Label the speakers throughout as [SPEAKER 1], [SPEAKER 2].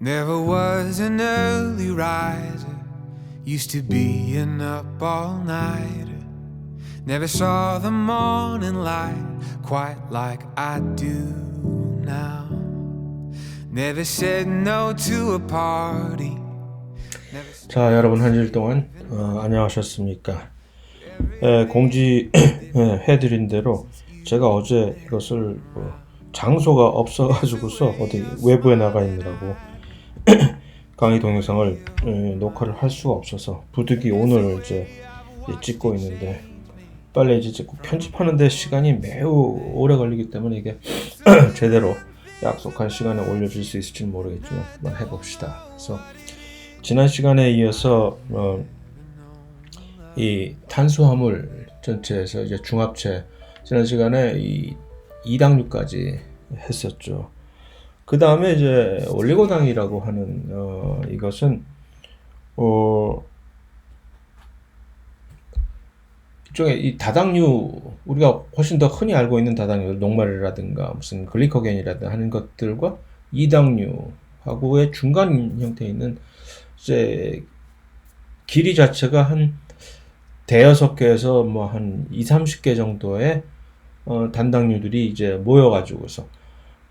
[SPEAKER 1] Never was an early riser, used to be an up all nighter. Never saw the morning light quite like I do now. Never said no to a party.
[SPEAKER 2] 자, 여러분 한 주일 동안 안녕하셨습니까? 공지 해드린 대로 제가 어제 이것을 장소가 없어가지고서 어디 외부에 나가 있느라고 강의 동영상을 녹화를 할 수가 없어서 부득이 오늘 이제 찍고 있는데 빨리 이제 찍고 편집하는데 시간이 매우 오래 걸리기 때문에 이게 제대로 약속한 시간에 올려줄 수 있을지는 모르겠지만 한번 해봅시다. 그래서 지난 시간에 이어서 이 탄수화물 전체에서 이제 중합체 지난 시간에 이 2당류까지 했었죠. 그 다음에 이제 올리고당이라고 하는 이것은 일종의 이 다당류, 우리가 훨씬 더 흔히 알고 있는 다당류, 녹말이라든가 무슨 글리코겐이라든가 하는 것들과 2당류하고의 중간 형태에 있는 이제 길이 자체가 한 대여섯 개에서 뭐 한 20-30개 정도의 단당류들이 이제 모여가지고서,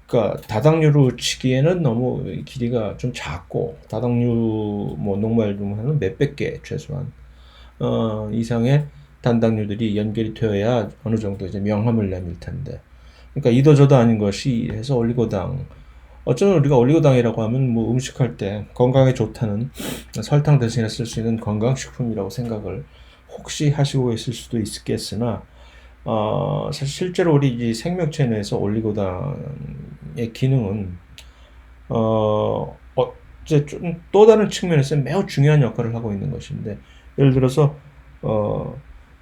[SPEAKER 2] 그러니까 다당류로 치기에는 너무 길이가 좀 작고, 다당류 뭐 녹말 중에는 몇백 개 최소한 이상의 단당류들이 연결이 되어야 어느 정도 이제 명함을 내밀 텐데, 그러니까 이도저도 아닌 것이 해서 올리고당. 어쩌면 우리가 올리고당이라고 하면 뭐 음식할 때 건강에 좋다는 설탕 대신에 쓸 수 있는 건강식품이라고 생각을 혹시 하시고 있을 수도 있겠으나, 사실 실제로 우리 이 생명체 내에서 올리고당의 기능은 이제 좀 또 다른 측면에서 매우 중요한 역할을 하고 있는 것인데, 예를 들어서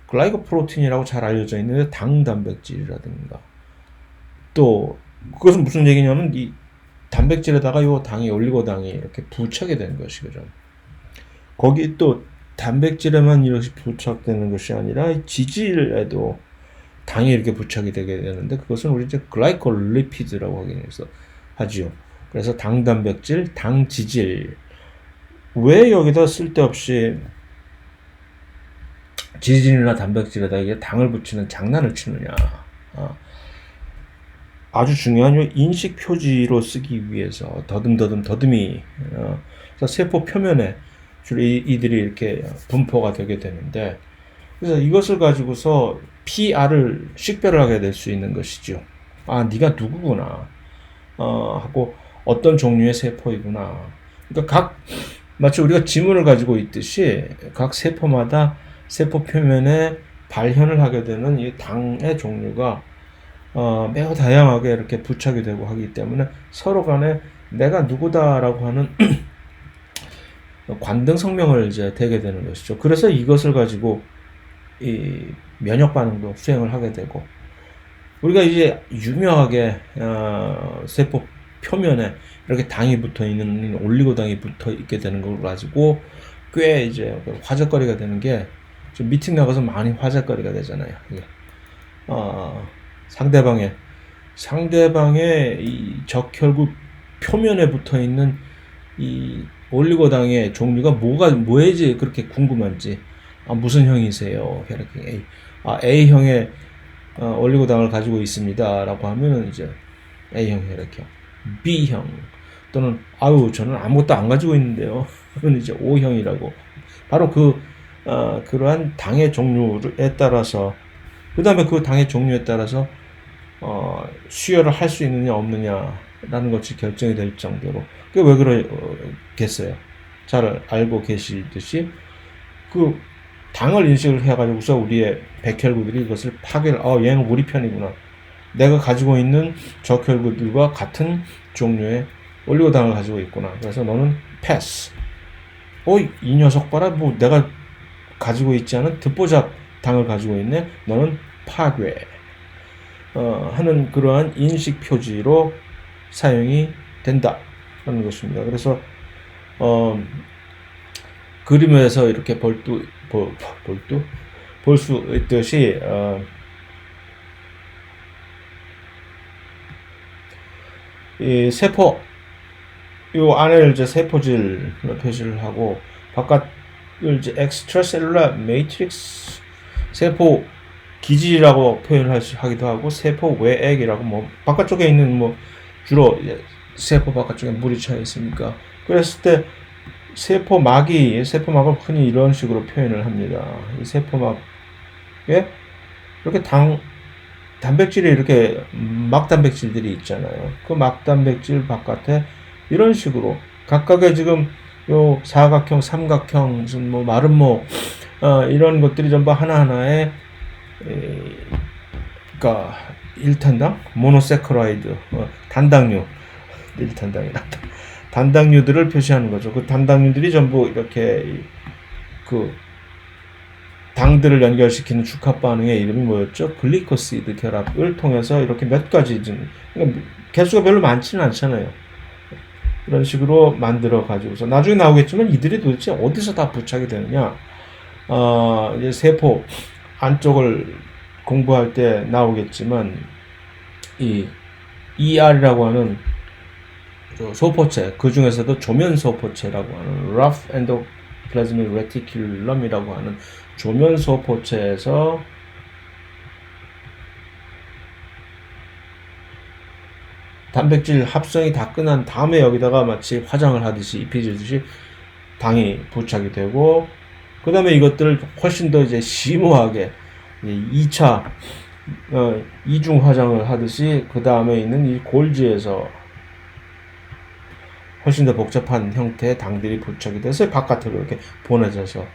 [SPEAKER 2] 글라이코프로틴이라고 잘 알려져 있는 당 단백질이라든가, 또 그것은 무슨 얘기냐면 이 단백질에다가 요 당이 올리고당이 이렇게 부착이 되는 것이죠. 거기 또 단백질에만 이렇게 부착되는 것이 아니라 지질에도 당이 이렇게 부착이 되게 되는데, 그것은 우리 이제 글라이콜리피드라고 하지요. 그래서 당 단백질, 당 지질. 왜 여기다 쓸데없이 지질이나 단백질에다 이게 당을 붙이는 장난을 치느냐. 아주 중요한 요 인식 표지로 쓰기 위해서 더듬이 그래서 세포 표면에 주로 이들이 이렇게 분포가 되게 되는데, 그래서 이것을 가지고서 PR을 식별을 하게 될 수 있는 것이죠. 아, 네가 누구구나 하고 어떤 종류의 세포이구나. 그러니까 마치 우리가 지문을 가지고 있듯이 각 세포마다 세포 표면에 발현을 하게 되는 이 당의 종류가 매우 다양하게 이렇게 부착이 되고 하기 때문에 서로 간에 내가 누구다라고 하는 관등 성명을 이제 대게 되는 것이죠. 그래서 이것을 가지고 이 면역 반응도 수행을 하게 되고, 우리가 이제 유명하게 세포 표면에 이렇게 당이 붙어 있는 올리고당이 붙어 있게 되는 걸 가지고 꽤 이제 화제거리가 되는 게, 좀 미팅 나가서 많이 화제거리가 되잖아요. 상대방의 이 적혈구 표면에 붙어 있는 이 올리고당의 종류가 뭐지 그렇게 궁금한지, 무슨 형이세요? 이렇게 A형의 올리고당을 가지고 있습니다라고 하면은 이제 A형 혈액형, B형 또는 저는 아무것도 안 가지고 있는데요. 그건 이제 O형이라고. 바로 그러한 당의 종류에 따라서, 그 다음에 그 당의 종류에 따라서 수혈을 할 수 있느냐 없느냐라는 것이 결정이 될 정도로. 그게 왜 그러겠어요? 잘 알고 계시듯이 그 당을 인식을 해가지고서 우리의 백혈구들이 이것을 얘는 우리 편이구나, 내가 가지고 있는 적혈구들과 같은 종류의 올리고당을 가지고 있구나, 그래서 너는 패스. 이 녀석 봐라, 뭐 내가 가지고 있지 않은 듣보잡 당을 가지고 있네, 너는 파괴 하는 그러한 인식 표지로 사용이 된다는 것입니다. 그래서 그림에서 이렇게 볼 수 있듯이 이 세포 요 안을 이제 세포질 표시를 하고 바깥을 이제 extracellular matrix 세포 기질이라고 표현을 하기도 하고 세포 외액이라고 뭐 바깥쪽에 있는 뭐 주로 세포 바깥쪽에 물이 차 있으니까 그랬을 때 세포막을 흔히 이런 식으로 표현을 합니다. 이 세포막에 이렇게 단백질이 이렇게 막단백질들이 있잖아요. 그 막단백질 바깥에 이런 식으로 각각의 지금 요 사각형, 삼각형, 무슨 뭐 마름모 이런 것들이 전부 하나하나의 그러니까 1탄당 모노세커라이드 단당류 1탄당이라 단당류들을 표시하는 거죠. 그 단당류들이 전부 이렇게 그 당들을 연결시키는 축합 반응의 이름이 뭐였죠? 글리코시드 결합을 통해서 이렇게 몇 가지 좀 그러니까 개수가 별로 많지는 않잖아요. 이런 식으로 만들어 가지고서 나중에 나오겠지만 이들이 도대체 어디서 다 부착이 되느냐? 이제 세포 안쪽을 공부할 때 나오겠지만 이 ER이라고 하는 소포체 그 중에서도 조면 소포체라고 하는 Rough Endoplasmic Reticulum이라고 하는 조면 소포체에서 단백질 합성이 다 끝난 다음에 여기다가 마치 화장을 하듯이 입혀지듯이 당이 부착이 되고 그 다음에 이것들을 훨씬 더 이제 심오하게 2차 이중 화장을 하듯이 그 다음에 있는 이 골지에서 훨씬 더 복잡한 형태의 당들이 부착이 돼서 바깥으로 이렇게 보내져서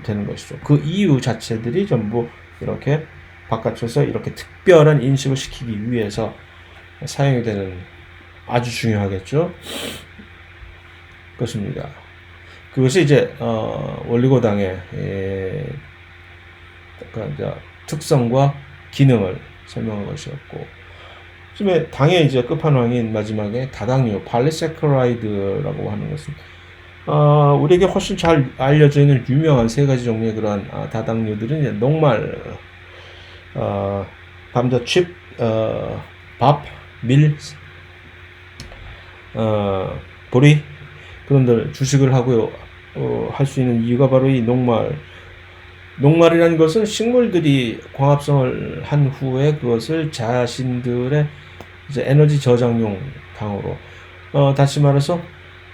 [SPEAKER 2] 되는 것이죠. 그 이유 자체들이 전부 이렇게 바깥에서 이렇게 특별한 인식을 시키기 위해서 사용이 되는 아주 중요하겠죠. 그렇습니다. 그것이 이제 올리고당의 특성과 기능을 설명한 것이었고, 지금에 당의 이제 끝판왕인 마지막에 다당류 팔리세커라이드라고 하는 것은 우리에게 훨씬 잘 알려져 있는 유명한 세 가지 종류의 그러한 다당류들은 이제 녹말, 감자칩, 밥, 밀, 보리 그런 들 주식을 하고 할 수 있는 이유가 바로 이 녹말이라는 것은 식물들이 광합성을 한 후에 그것을 자신들의 이제 에너지 저장용 당으로 다시 말해서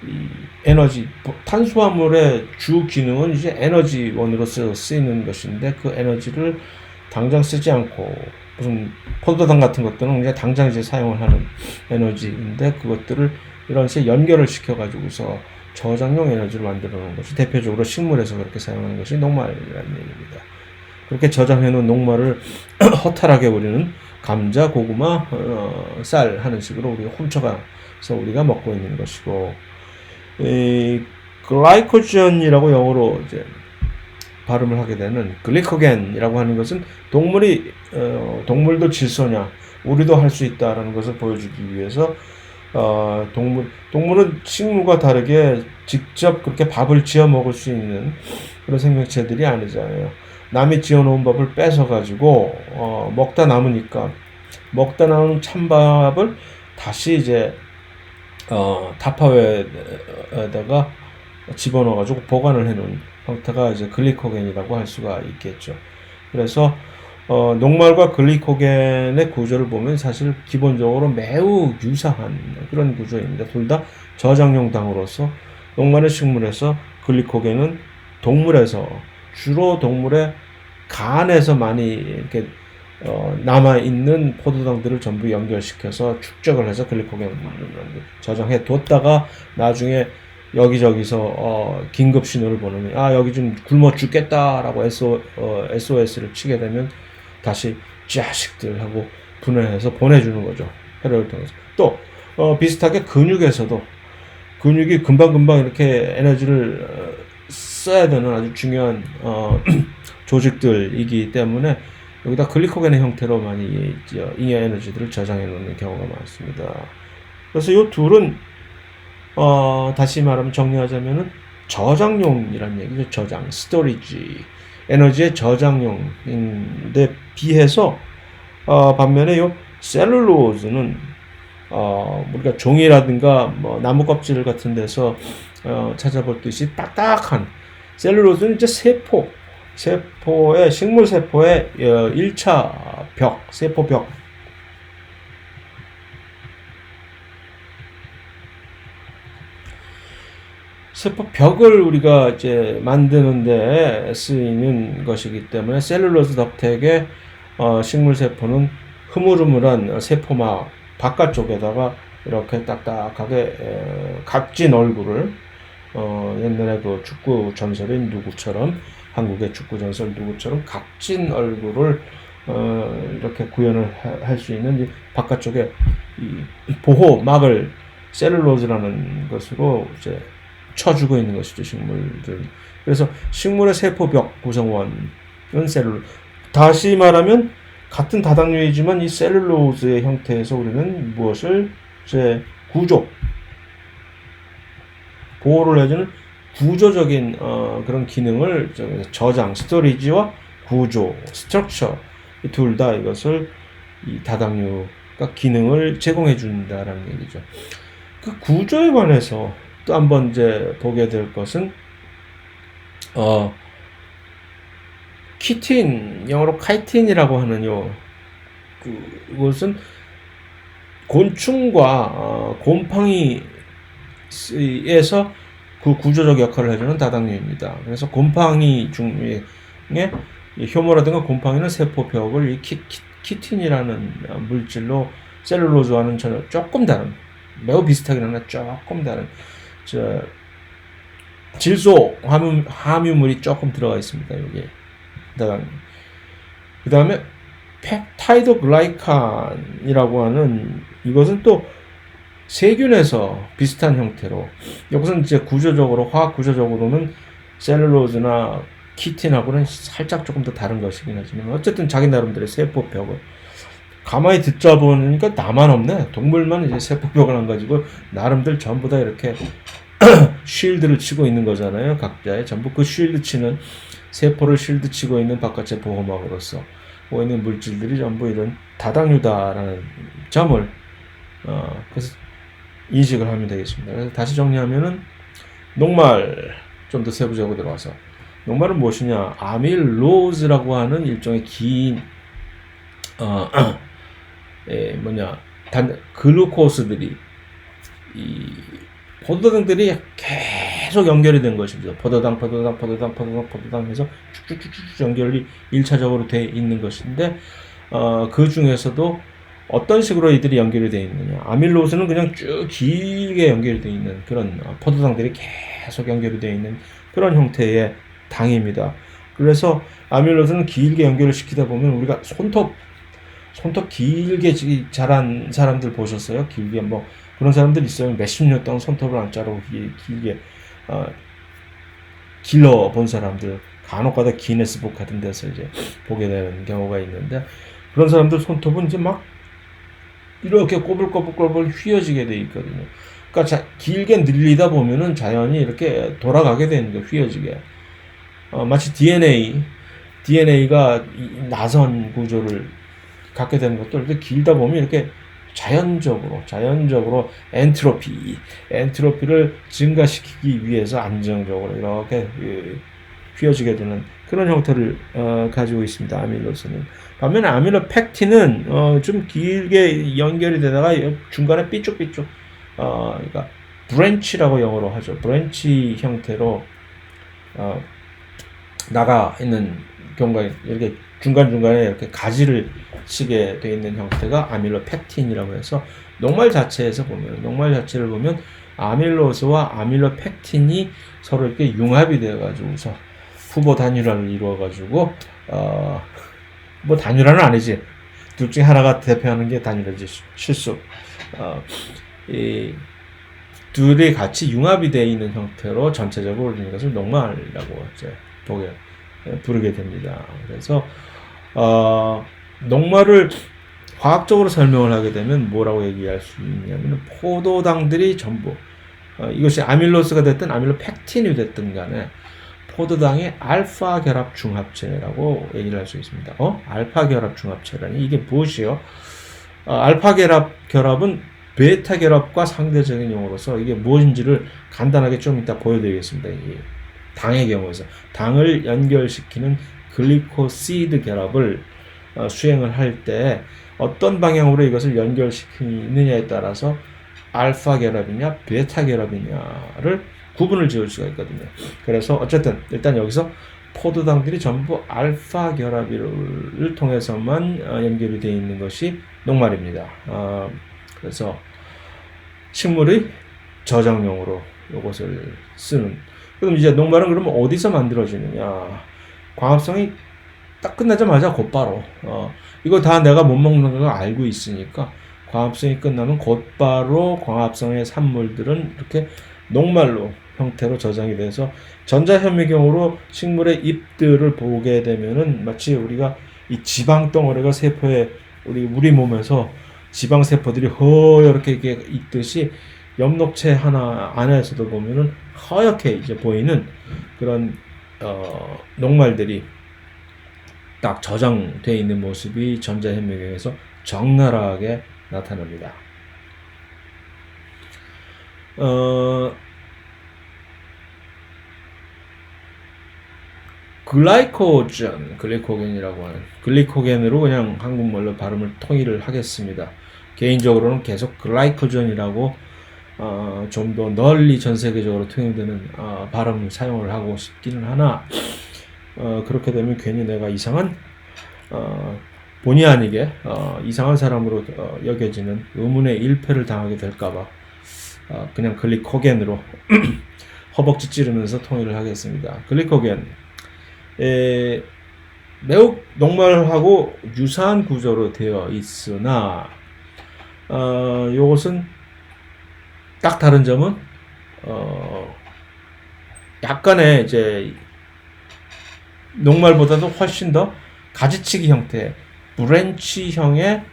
[SPEAKER 2] 이 에너지 탄수화물의 주 기능은 이제 에너지원으로서 쓰이는 것인데 그 에너지를 당장 쓰지 않고 무슨 포도당 같은 것들은 이제 당장 이제 사용을 하는 에너지인데 그것들을 이런 식의 연결을 시켜 가지고서 저장용 에너지를 만들어 놓은 것이 대표적으로 식물에서 그렇게 사용하는 것이 녹말이라는 얘기입니다. 그렇게 저장해 놓은 녹말을 허탈하게 우리는 감자, 고구마, 쌀 하는 식으로 우리가 훔쳐가서 우리가 먹고 있는 것이고, 글라이코젠이라고 영어로 이제 발음을 하게 되는 글리코겐이라고 하는 것은 동물도 질소냐, 우리도 할 수 있다라는 것을 보여주기 위해서 동물은 식물과 다르게 직접 그렇게 밥을 지어 먹을 수 있는 그런 생명체들이 아니잖아요. 남이 지어 놓은 밥을 뺏어 가지고 먹다 남으니까 먹다 남은 찬밥을 다시 이제 타파웨에다가 집어넣어 가지고 보관을 해 놓은 형태가 이제 글리코겐이라고 할 수가 있겠죠. 그래서 녹말과 글리코겐의 구조를 보면 사실 기본적으로 매우 유사한 그런 구조입니다. 둘 다 저장용 당으로서 녹말은 식물에서, 글리코겐은 동물에서, 주로 동물의 간에서 많이 이렇게 남아 있는 포도당들을 전부 연결시켜서 축적을 해서 글리코겐을 저장해 뒀다가 나중에 여기저기서 긴급 신호를 보내면 여기 좀 굶어 죽겠다라고 SOS를 치게 되면 다시 자식들 하고 분해해서 보내주는 거죠. 혈액을 통해서. 또 비슷하게 근육에서도 근육이 금방금방 이렇게 에너지를 써야 되는 아주 중요한 조직들이기 때문에 여기다 글리코겐의 형태로 많이 잉여 에너지들을 저장해 놓는 경우가 많습니다. 그래서 이 둘은 다시 말하면 정리하자면은 저장용이라는 얘기죠. 저장, 스토리지, 에너지의 저장용인데 비해서 반면에 요 셀룰로즈는 우리가 종이라든가 뭐 나무 껍질 같은 데서 찾아볼 듯이 딱딱한 셀룰로즈는 이제 세포의 식물 세포의 1차 벽, 세포벽. 세포벽을 우리가 이제 만드는데 쓰이는 것이기 때문에 셀룰로즈 덕택의 식물 세포는 흐물흐물한 세포막 바깥쪽에다가 이렇게 딱딱하게 각진 얼굴을 옛날에 그 축구 전설인 누구처럼 한국의 축구 전설 누구처럼 각진 얼굴을 이렇게 구현을 할 수 있는 이 바깥쪽에 이 보호막을 셀룰로즈라는 것으로 이제 쳐주고 있는 것이죠, 식물들. 그래서 식물의 세포벽 구성원은 셀룰로즈. 다시 말하면 같은 다당류이지만 이 셀룰로즈의 형태에서 우리는 무엇을 이제 구조, 보호를 해주는 구조적인 그런 기능을 저장, 스토리지와 구조, 스트럭처 이 둘 다 이것을 이 다당류가 기능을 제공해 준다라는 얘기죠. 그 구조에 관해서 또 한번 이제 보게 될 것은 키틴, 영어로 카이틴이라고 하는 그것은 곤충과 곰팡이에서 그 구조적 역할을 해주는 다당류입니다. 그래서 곰팡이 중에 효모라든가 곰팡이는 세포벽을 이 키틴이라는 물질로 셀룰로즈와는 전혀 조금 다른, 매우 비슷하긴 하나 조금 다른 질소 함유물이 조금 들어가 있습니다. 여기에. 그 다음에 펩타이드 글라이칸이라고 하는 이것은 또 세균에서 비슷한 형태로, 이것은 이제 구조적으로, 화학 구조적으로는 셀룰로즈나 키틴하고는 살짝 조금 더 다른 것이긴 하지만 어쨌든 자기 나름대로의 세포벽을 가만히 듣자 보니까 나만 없네. 동물만 이제 세포벽을 안 가지고 나름대로 전부 다 이렇게 쉴드를 치고 있는 거잖아요. 각자의 전부 그 쉴드 치는, 세포를 쉴드 치고 있는 바깥의 보호막으로서 보이는 물질들이 전부 이런 다당류다라는 점을 그래서 인식을 하면 되겠습니다. 그래서 다시 정리하면은 녹말 좀 더 세부적으로 들어와서 녹말은 무엇이냐? 아밀로즈라고 하는 일종의 긴 글루코스들이 이 포도당들이 계속 연결이 된 것입니다. 포도당 해서 쭉쭉쭉쭉 연결이 1차적으로 되어 있는 것인데 그 중에서도 어떤 식으로 이들이 연결이 되어 있느냐? 아밀로스는 그냥 쭉 길게 연결이 되어 있는 그런 포도당들이 계속 연결이 되어 있는 그런 형태의 당입니다. 그래서 아밀로스는 길게 연결을 시키다 보면 우리가 손톱 길게 자란 사람들 보셨어요? 길게 뭐 그런 사람들 있어요. 몇십 년 동안 손톱을 안 자르고 길게 길러 본 사람들 간혹가다 기네스북 같은 데서 이제 보게 되는 경우가 있는데, 그런 사람들 손톱은 이제 막 이렇게 꼬불꼬불 휘어지게 돼 있거든요. 그러니까 길게 늘리다 보면은 자연히 이렇게 돌아가게 되는 거예요. 휘어지게. 마치 DNA가 나선 구조를 갖게 되는 것도 이렇게 길다 보면 이렇게 자연적으로 엔트로피를 증가시키기 위해서 안정적으로 이렇게 휘어지게 되는 그런 형태를 가지고 있습니다. 아밀로스는. 반면에 아밀로펙틴은 좀 길게 연결이 되다가 중간에 삐쭉삐쭉 그러니까 브랜치라고 영어로 하죠. 브랜치 형태로 나가 있는 경우가 이렇게 중간중간에 이렇게 가지를 치게 되어 있는 형태가 아밀로펙틴이라고 해서 녹말 자체를 보면 아밀로스와 아밀로펙틴이 서로 이렇게 융합이 되어 가지고서 후보 단일화를 이루어 가지고 뭐 단일화는 아니지, 둘 중에 하나가 대표하는 게 단일화지, 실수. 이 둘이 같이 융합이 되어 있는 형태로 전체적으로 이루어진 것을 녹말이라고 이제 부르게 됩니다. 그래서 녹말을 과학적으로 설명을 하게 되면 뭐라고 얘기할 수 있냐면, 포도당들이 전부 이것이 아밀로스가 됐든 아밀로펙틴이 됐든 간에 포도당의 알파 결합 중합체라고 얘기를 할 수 있습니다. 알파 결합 중합체라니 이게 무엇이요? 알파 결합은 베타 결합과 상대적인 용어로서 이게 무엇인지를 간단하게 좀 이따 보여드리겠습니다. 이 당의 경우에서 당을 연결시키는 글리코시드 결합을 수행을 할 때 어떤 방향으로 이것을 연결시키느냐에 따라서 알파 결합이냐 베타 결합이냐를 구분을 지을 수가 있거든요. 그래서 어쨌든 일단 여기서 포도당들이 전부 알파 결합을 통해서만 연결이 되어 있는 것이 녹말입니다. 그래서 식물의 저장용으로 이것을 쓰는. 그럼 이제 녹말은 그러면 어디서 만들어지느냐? 광합성이 딱 끝나자마자 곧바로 이거 다 내가 못 먹는 거 알고 있으니까 광합성이 끝나면 곧바로 광합성의 산물들은 이렇게 녹말로 형태로 저장이 돼서 전자현미경으로 식물의 잎들을 보게 되면은 마치 우리가 이 지방 덩어리가 세포에 우리 몸에서 지방 세포들이 허옇게 있듯이 엽록체 하나 안에서도 보면은 하얗게 이제 보이는 그런 녹말들이 딱 저장되어 있는 모습이 전자현미경에서 적나라하게 나타납니다. 글리코겐이라고 하는 글리코겐으로 그냥 한국말로 발음을 통일을 하겠습니다. 개인적으로는 계속 글라이코전이라고 좀 더 널리 전 세계적으로 통용되는 발음을 사용을 하고 싶기는 하나 그렇게 되면 괜히 내가 이상한 본의 아니게 이상한 사람으로 여겨지는 의문의 일패를 당하게 될까봐 그냥 글리코겐으로 허벅지 찌르면서 통일을 하겠습니다. 글리코겐 매우 녹말하고 유사한 구조로 되어 있으나 이것은 딱 다른 점은 약간의 이제 녹말보다도 훨씬 더 가지치기 형태, 브랜치형의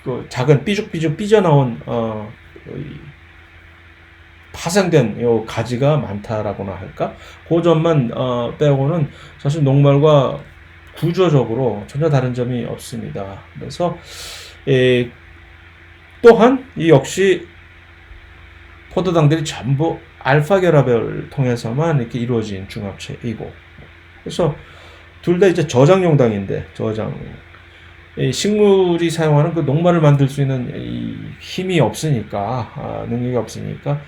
[SPEAKER 2] 그 작은 삐죽삐죽 삐져나온 파생된 요 가지가 많다라고나 할까? 그 점만 빼고는 사실 녹말과 구조적으로 전혀 다른 점이 없습니다. 그래서 또한 이 역시 포도당들이 전부 알파 결합을 통해서만 이렇게 이루어진 중합체이고, 그래서 둘 다 이제 저장용 당인데 이 식물이 사용하는 그 녹말을 만들 수 있는 이 힘이 없으니까 능력이 없으니까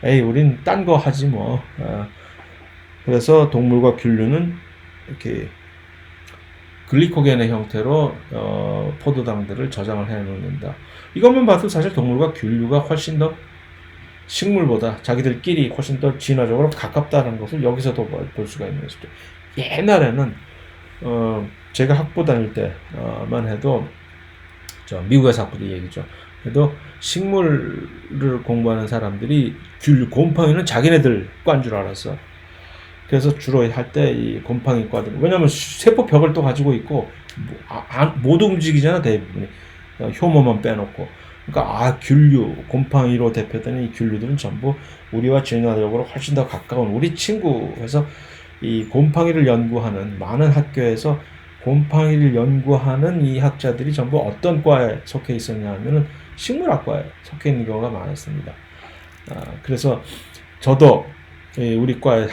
[SPEAKER 2] 우린 딴 거 하지 뭐. 그래서 동물과 균류는 이렇게 글리코겐의 형태로 포도당들을 저장을 해 놓는다. 이것만 봐도 사실 동물과 균류가 훨씬 더 식물보다 자기들끼리 훨씬 더 진화적으로 가깝다는 것을 여기서도 볼 수가 있는 것이죠. 옛날에는 제가 학부 다닐 때만 해도 미국에서 학부도 얘기죠. 그래도 식물을 공부하는 사람들이 곰팡이는 자기네들 과인 줄 알았어. 그래서 주로 할 때 이 곰팡이 과들, 왜냐면 세포벽을 또 가지고 있고 못 움직이잖아 대부분이, 효모만 빼놓고. 그러니까 곰팡이로 대표되는 이 균류들은 전부 우리와 진화적으로 훨씬 더 가까운 우리 친구 해서 이 곰팡이를 연구하는 많은 학교에서 곰팡이를 연구하는 이 학자들이 전부 어떤 과에 속해 있었냐 하면은 식물학과에 속해 있는 경우가 많았습니다. 그래서 저도 우리 과의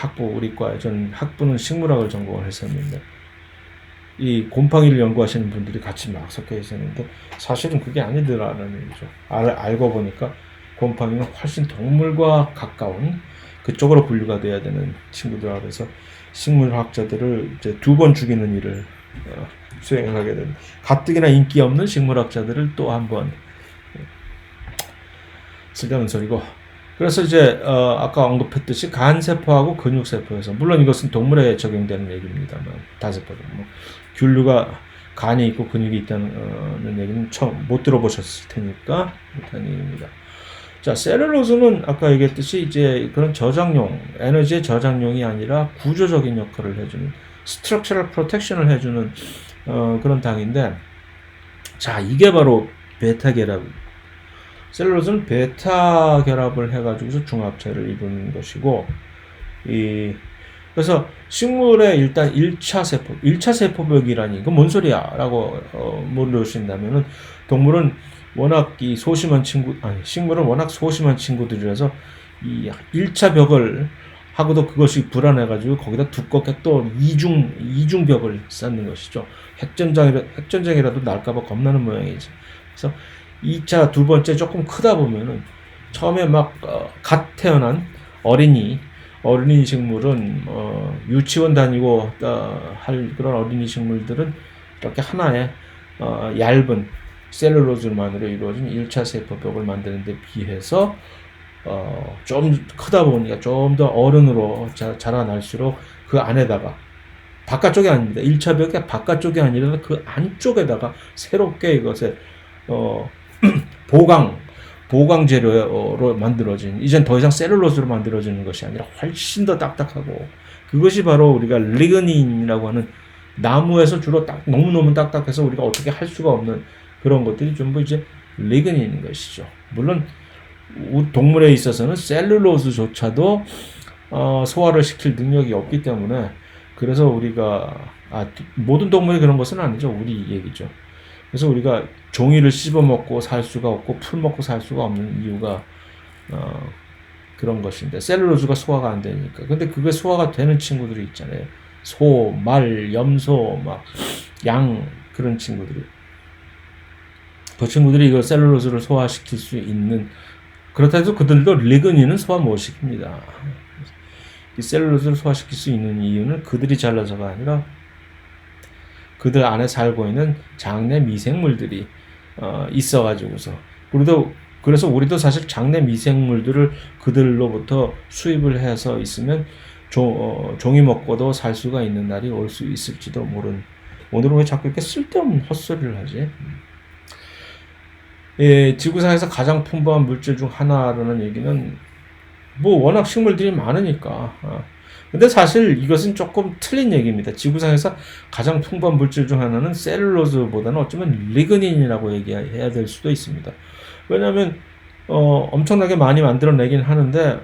[SPEAKER 2] 전 학부는 식물학을 전공을 했었는데 이 곰팡이를 연구하시는 분들이 같이 막 섞여 있었는데 사실은 그게 아니더라는 얘기죠. 알고 보니까 곰팡이는 훨씬 동물과 가까운 그쪽으로 분류가 돼야 되는 친구들이라, 그래서 식물학자들을 이제 2번 죽이는 일을 수행하게 된, 가뜩이나 인기 없는 식물학자들을 또 한 번, 쓸데없는 소리고. 그래서 이제 아까 언급했듯이 간세포하고 근육세포에서, 물론 이것은 동물에 적용되는 얘기입니다만, 다세포도 뭐 균류가 간이 있고 근육이 있다는 얘기는 처음 못 들어보셨을 테니까 일단 얘기입니다. 자, 셀룰로스는 아까 얘기했듯이 이제 그런 저장용, 에너지의 저장용이 아니라 구조적인 역할을 해주는, 스트럭처럴 프로텍션을 해주는 그런 당인데, 자, 이게 바로 베타 결합. 셀룰로스는 베타 결합을 해가지고서 중합체를 이루는 것이고, 그래서 식물의 일단 1차 세포벽이라니, 이거 뭔 소리야? 라고 모르신다면은, 동물은 워낙 이 소심한 식물은 워낙 소심한 친구들이라서 이 1차 벽을 하고도 그것이 불안해가지고 거기다 두껍게 또 이중벽을 쌓는 것이죠. 핵전쟁이라도 날까봐 겁나는 모양이지. 그래서 2차 두 번째 조금 크다 보면은 처음에 막 갓 태어난 어린이 식물은 유치원 다니고 할 그런 어린이 식물들은 이렇게 하나의 얇은 셀룰로즈만으로 이루어진 1차 세포벽을 만드는 데 비해서 좀 크다 보니까 좀 더 어른으로 자라날수록 그 안에다가 바깥쪽이 아닙니다. 1차 벽의 바깥쪽이 아니라 그 안쪽에다가 새롭게 이것을 보강 재료로 만들어진, 이젠 더 이상 셀룰로스로 만들어지는 것이 아니라 훨씬 더 딱딱하고, 그것이 바로 우리가 리그닌이라고 하는 나무에서 주로 너무너무 딱딱해서 우리가 어떻게 할 수가 없는 그런 것들이 전부 이제 리그닌인 것이죠. 물론 동물에 있어서는 셀룰로스조차도 소화를 시킬 능력이 없기 때문에, 그래서 우리가 모든 동물이 그런 것은 아니죠. 우리 얘기죠. 그래서 우리가 종이를 씹어 먹고 살 수가 없고 풀 먹고 살 수가 없는 이유가 그런 것인데, 셀룰로스가 소화가 안 되니까. 근데 그게 소화가 되는 친구들이 있잖아요. 소, 말, 염소, 양, 그런 친구들이. 그 친구들이 이거 셀룰로스를 소화시킬 수 있는, 그렇다 해서 그들도 리그닌은 소화 못 시킵니다. 이 셀룰로스를 소화시킬 수 있는 이유는 그들이 잘나서가 아니라 그들 안에 살고 있는 장내 미생물들이 있어가지고서. 그래서 우리도 사실 장내 미생물들을 그들로부터 수입을 해서 있으면 종이 먹고도 살 수가 있는 날이 올 수 있을지도 모른. 오늘은 왜 자꾸 이렇게 쓸데없는 헛소리를 하지? 지구상에서 가장 풍부한 물질 중 하나라는 얘기는 워낙 식물들이 많으니까. 근데 사실 이것은 조금 틀린 얘기입니다. 지구상에서 가장 풍부한 물질 중 하나는 셀룰로스보다는 어쩌면 리그닌이라고 얘기해야 될 수도 있습니다. 왜냐하면 엄청나게 많이 만들어내긴 하는데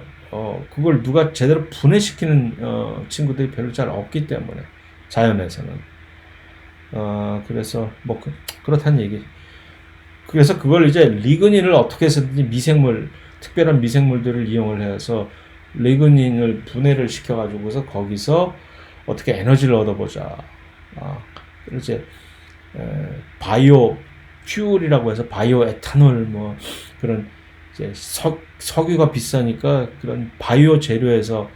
[SPEAKER 2] 그걸 누가 제대로 분해시키는 친구들이 별로 잘 없기 때문에, 자연에서는. 그래서 그렇다는 얘기. 그래서 그걸 이제 리그닌을 어떻게 해서든지 특별한 미생물들을 이용을 해서 리그닌을 분해를 시켜가지고서 거기서 어떻게 에너지를 얻어보자. 이제 바이오 퓨얼이라고 해서 바이오 에탄올 그런 이제 석유가 비싸니까 그런 바이오 재료에서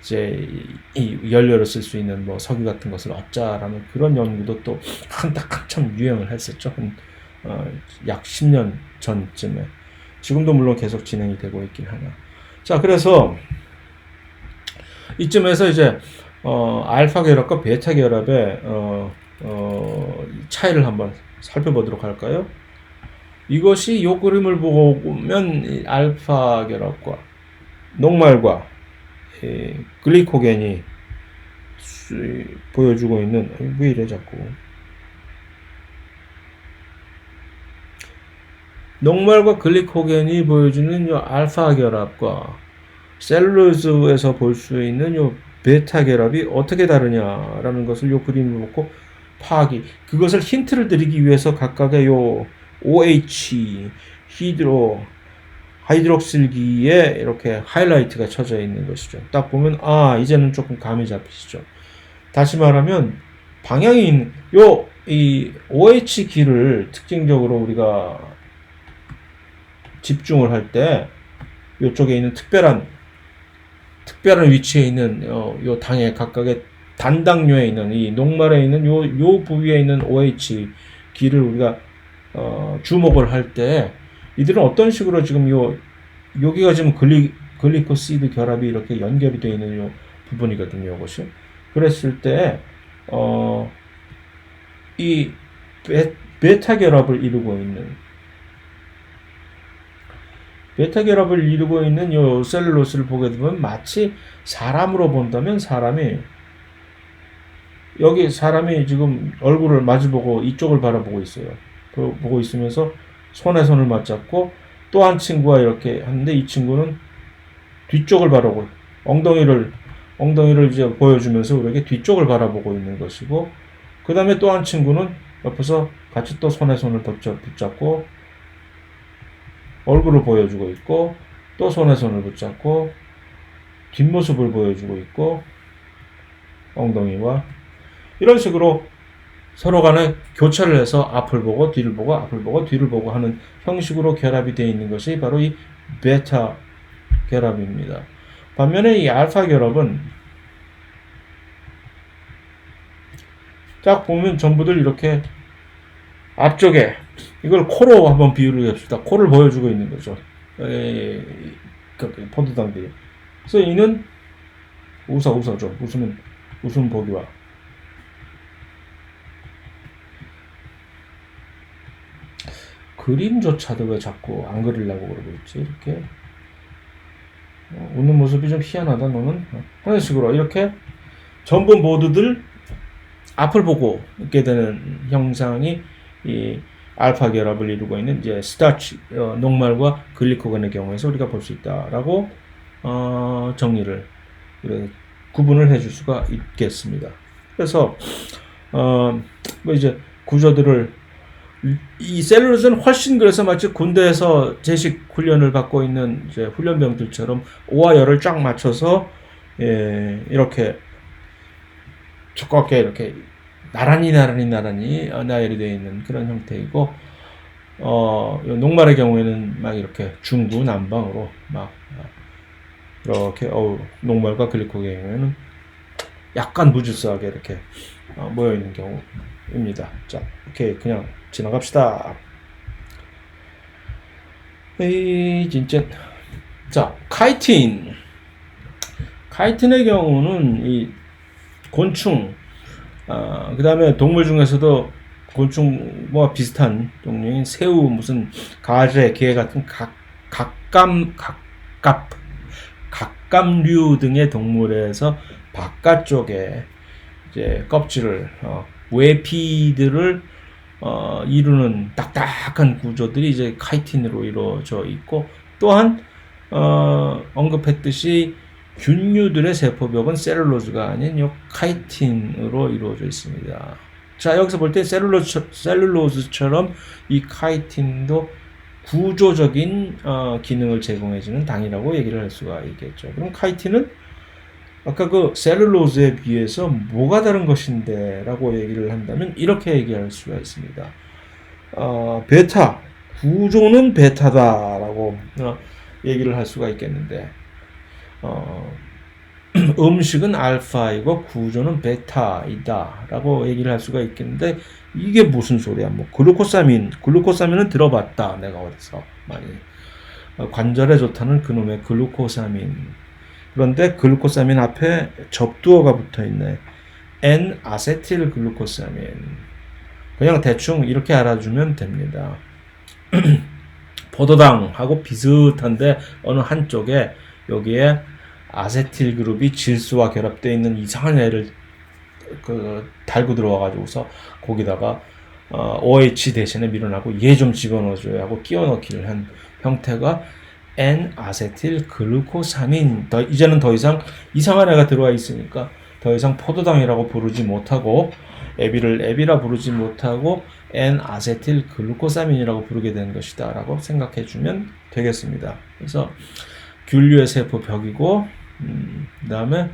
[SPEAKER 2] 이제 이 연료를 쓸 수 있는 석유 같은 것을 얻자라는 그런 연구도 또 한참 유행을 했었죠. 약 10년 전쯤에. 지금도 물론 계속 진행이 되고 있긴 하나. 자, 그래서 이쯤에서 이제 알파 결합과 베타 결합의 차이를 한번 살펴보도록 할까요? 이것이 이 그림을 보면 알파 결합과 녹말과 글리코겐이 보여주고 있는, 왜 이래 자꾸. 녹말과 글리코겐이 보여주는 이 알파 결합과 셀룰로스에서 볼 수 있는 이 베타 결합이 어떻게 다르냐라는 것을 이 그림을 보고 그것을 힌트를 드리기 위해서 각각의 요 OH 하이드록실기에 이렇게 하이라이트가 쳐져 있는 것이죠. 딱 보면 이제는 조금 감이 잡히시죠. 다시 말하면 방향이 이 OH 기를 특징적으로 우리가 집중을 할 때 이쪽에 있는 특별한 위치에 있는 요 당의 각각의 단당류에 있는 이 녹말에 있는 요 부위에 있는 OH 기를 우리가 주목을 할 때 이들은 어떤 식으로 지금 여기가 지금 글리코시드 결합이 이렇게 연결이 되어 있는 요 부분이거든요. 이것이. 그랬을 때 이 베타 결합을 이루고 있는 요 셀룰로스를 보게 되면 마치 사람으로 본다면 사람이 지금 얼굴을 마주보고 이쪽을 바라보고 있어요. 보고 있으면서 손에 손을 맞잡고 또 한 친구와 이렇게 하는데, 이 친구는 뒤쪽을 바라보고 엉덩이를 이제 보여주면서 우리에게 뒤쪽을 바라보고 있는 것이고, 그 다음에 또 한 친구는 옆에서 같이 또 손에 손을 붙잡고 얼굴을 보여주고 있고 또 손에 손을 붙잡고 뒷모습을 보여주고 있고 엉덩이와 이런 식으로 서로 간에 교차를 해서 앞을 보고 뒤를 보고 앞을 보고 뒤를 보고 하는 형식으로 결합이 되어 있는 것이 바로 이 베타 결합입니다. 반면에 이 알파 결합은 딱 보면 전부들 이렇게 앞쪽에 이걸 코로 한번 비유를 해봅시다. 코를 보여주고 있는 거죠. 포도당들이. 그래서 이는 웃어죠. 웃음 보기와 그림조차도 왜 자꾸 안 그리려고 그러고 있지? 이렇게 웃는 모습이 좀 희한하다 너는. 그런 식으로 이렇게 전부 모두들 앞을 보고 있게 되는 형상이 이 알파 결합을 이루고 있는 이제 스타치 녹말과 글리코겐의 경우에서 우리가 볼 수 있다라고 정리를 구분을 해줄 수가 있겠습니다. 그래서 뭐 이제 구조들을 이 셀룰로스는 훨씬 그래서 마치 군대에서 제식 훈련을 받고 있는 이제 훈련병들처럼 오와 열을 쫙 맞춰서 이렇게 두껍게 이렇게 나란히 나열이 되어 있는 그런 형태이고 녹말의 경우에는 막 이렇게 중구 남방으로 막 이렇게 녹말과 글리코겐의 경우에는 약간 무질서하게 이렇게 모여 있는 경우입니다. 자, 이렇게 그냥 지나갑시다. 진짜. 자, 카이틴의 경우는 이 곤충, 그 다음에 동물 중에서도 곤충과 비슷한 종류인 새우, 무슨 가재, 게 같은 갑각류 등의 동물에서 바깥쪽에 이제 껍질을 외피들을 이루는 딱딱한 구조들이 이제 카이틴으로 이루어져 있고, 또한 언급했듯이 균류들의 세포벽은 셀룰로즈가 아닌 요 카이틴으로 이루어져 있습니다. 자, 여기서 볼 때 셀룰로즈처럼 이 카이틴도 구조적인 기능을 제공해주는 당이라고 얘기를 할 수가 있겠죠. 그럼 카이틴은 아까 그 셀룰로즈에 비해서 뭐가 다른 것인데 라고 얘기를 한다면 이렇게 얘기할 수가 있습니다. 베타, 구조는 베타다 라고 얘기를 할 수가 있겠는데 음식은 알파이고 구조는 베타이다 라고 얘기를 할 수가 있겠는데 이게 무슨 소리야. 뭐 글루코사민은 들어봤다 내가 어디서 많이. 관절에 좋다는 그놈의 글루코사민. 그런데 글루코사민 앞에 접두어가 붙어있네. N-아세틸 글루코사민. 그냥 대충 이렇게 알아주면 됩니다. 포도당하고 비슷한데 어느 한쪽에 여기에 아세틸 그룹이 질소와 결합되어 있는 이상한 애를 달고 들어와가지고서 거기다가 OH 대신에 밀어넣고 얘 좀 집어넣어줘야 하고 끼워넣기를 한 형태가 N-아세틸 글루코사민. 이제는 더 이상 이상한 애가 들어와 있으니까 더 이상 포도당이라고 부르지 못하고 애비를 애비라 부르지 못하고 N-아세틸 글루코사민이라고 부르게 된 것이다 라고 생각해 주면 되겠습니다. 그래서 균류의 세포벽이고 그 다음에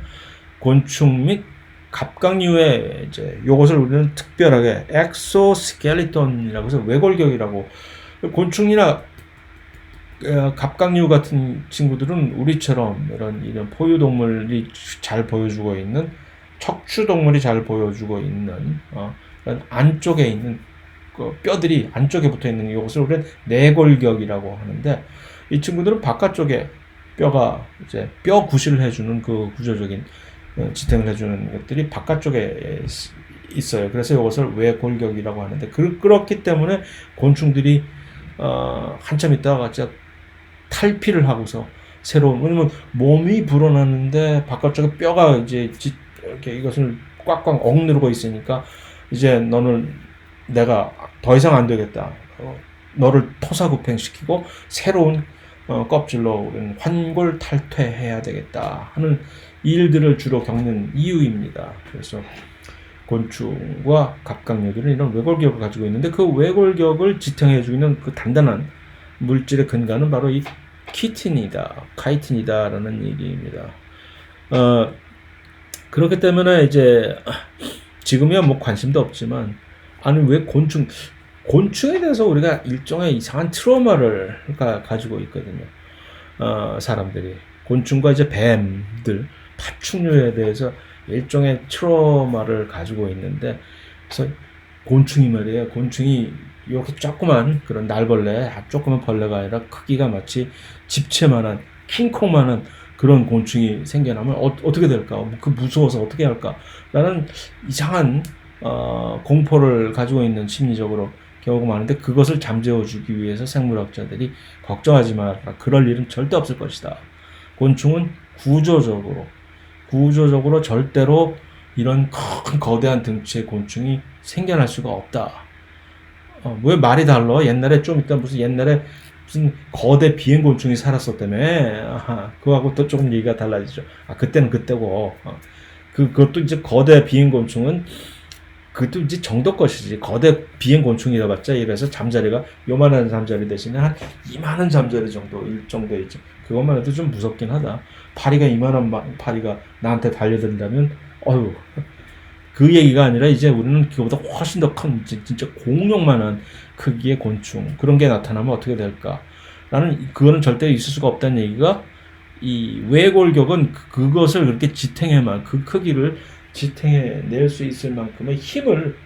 [SPEAKER 2] 곤충 및 갑각류의 이제 요것을 우리는 특별하게 엑소스켈리톤이라고 해서 외골격이라고. 곤충이나 갑각류 같은 친구들은 우리처럼 이런 포유동물이 잘 보여주고 있는 척추동물이 잘 보여주고 있는 안쪽에 있는 그 뼈들이 안쪽에 붙어 있는 이것을 우리는 내골격이라고 하는데, 이 친구들은 바깥쪽에 뼈가 이제 뼈 구실을 해주는 그 구조적인 지탱을 해주는 것들이 바깥쪽에 있어요. 그래서 이것을 외골격이라고 하는데, 그렇기 때문에 곤충들이 한참 있다가 진짜 탈피를 하고서 새로운, 왜냐면 몸이 불어나는데 바깥쪽에 뼈가 이제 이렇게 이것을 꽉꽉 억누르고 있으니까 이제 너는 내가 더 이상 안 되겠다. 너를 토사구팽시키고 새로운 껍질로 우리는 환골 탈퇴해야 되겠다 하는 일들을 주로 겪는 이유입니다. 그래서 곤충과 갑각류들은 이런 외골격을 가지고 있는데 그 외골격을 지탱해주고 있는 그 단단한 물질의 근간은 바로 이 키틴이다, 카이틴이다라는 얘기입니다. 그렇기 때문에 이제 지금이야 뭐 관심도 없지만, 아니 왜 곤충에 대해서 우리가 일종의 이상한 트라우마를 가지고 있거든요. 사람들이 곤충과 이제 뱀들, 파충류에 대해서 일종의 트라우마를 가지고 있는데, 그래서 곤충이 말이에요. 곤충이 이렇게 조그만 그런 날벌레, 조그만 벌레가 아니라 크기가 마치 집채만한 킹콩만한 그런 곤충이 생겨나면 어떻게 될까? 그 무서워서 어떻게 할까? 라는 이상한 공포를 가지고 있는 심리적으로 경우가 많은데, 그것을 잠재워주기 위해서 생물학자들이 걱정하지 마라, 그럴 일은 절대 없을 것이다. 곤충은 구조적으로 절대로 이런 큰 거대한 등치의 곤충이 생겨날 수가 없다. 왜 말이 달라? 옛날에 좀 있다 옛날에 무슨 거대 비행곤충이 살았었다며. 그거하고 또 조금 얘기가 달라지죠. 그때는 그때고. 그것도 이제 거대 비행곤충은 그것도 이제 정도 것이지. 거대 비행곤충이라 봤자 이래서 잠자리가 요만한 잠자리 대신에 한 이만한 잠자리 정도일 정도이지. 그것만 해도 좀 무섭긴 하다. 파리가 이만한 파리가 나한테 달려든다면, 어휴. 그 얘기가 아니라 이제 우리는 그거보다 훨씬 더 큰 진짜 공룡만한 크기의 곤충, 그런 게 나타나면 어떻게 될까? 그거는 절대 있을 수가 없다는 얘기가, 이 외골격은 그것을 그렇게 그 크기를 지탱해낼 수 있을 만큼의 힘을